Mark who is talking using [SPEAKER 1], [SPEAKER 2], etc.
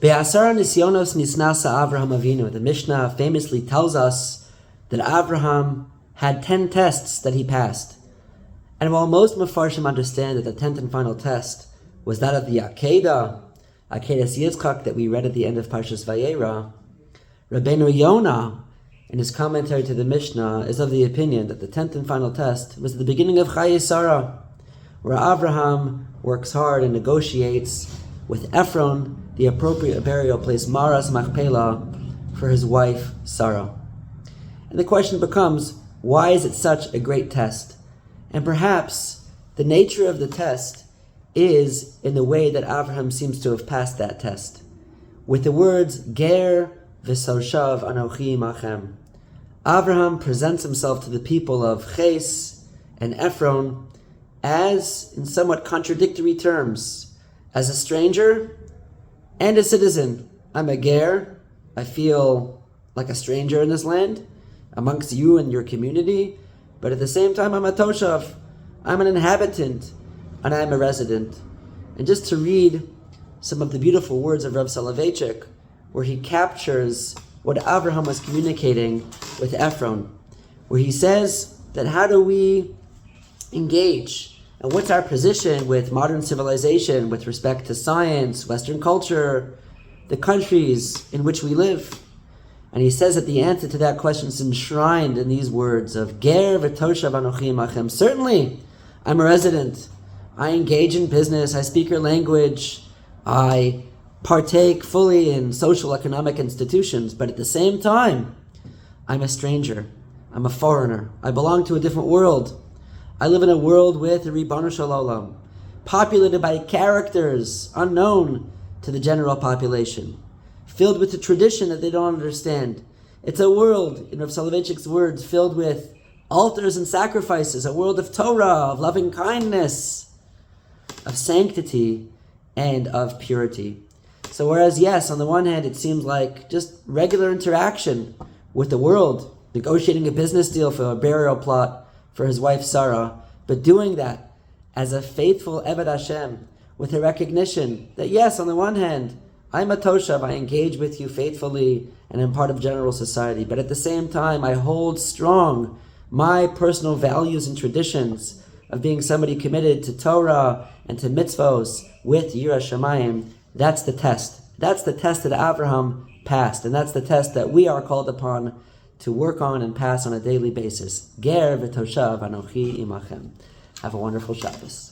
[SPEAKER 1] Be'asara nisyonos nisnasa Avraham Avinu. The Mishnah famously tells us that Avraham had 10 tests that he passed. And while most Mefarshim understand that the 10th and final test was that of the Akedah Yitzchak that we read at the end of Parshas Vayera, Rabbeinu Yonah, in his commentary to the Mishnah, is of the opinion that the 10th and final test was the beginning of Chayei, where Avraham works hard and negotiates with Ephron the appropriate burial place, Maras Machpelah, for his wife Sarah. And the question becomes, why is it such a great test? And perhaps the nature of the test is in the way that Avraham seems to have passed that test, with the words Ger v'Soshav Anochi Machem. Avraham presents himself to the people of Ches and Ephron as, in somewhat contradictory terms, as a stranger and a citizen. I'm a ger. I feel like a stranger in this land, amongst you and your community, but at the same time I'm a toshav. I'm an inhabitant, and I'm a resident. And just to read some of the beautiful words of Rav Soloveitchik, where he captures what Avraham was communicating with Ephron, where he says that how do we engage, and what's our position with modern civilization with respect to science, Western culture, the countries in which we live? And he says that the answer to that question is enshrined in these words of Ger v'toshav anochi machem. Certainly, I'm a resident. I engage in business. I speak your language. I partake fully in social economic institutions. But at the same time, I'm a stranger. I'm a foreigner. I belong to a different world. I live in a world with a Ribbonu Shel Olam, populated by characters unknown to the general population, filled with a tradition that they don't understand. It's a world, in Rav Soloveitchik's words, filled with altars and sacrifices, a world of Torah, of loving kindness, of sanctity, and of purity. So whereas, yes, on the one hand, it seems like just regular interaction with the world, negotiating a business deal for a burial plot for his wife Sarah, but doing that as a faithful Eved Hashem, with a recognition that, yes, on the one hand, I'm a toshav, I engage with you faithfully and am part of general society, but at the same time, I hold strong my personal values and traditions of being somebody committed to Torah and to mitzvos with Yiras Shamayim. That's the test. That's the test that Avraham passed, and that's the test that we are called upon to work on and pass on a daily basis. Ger v'toshav anochi imachem. Have a wonderful Shabbos.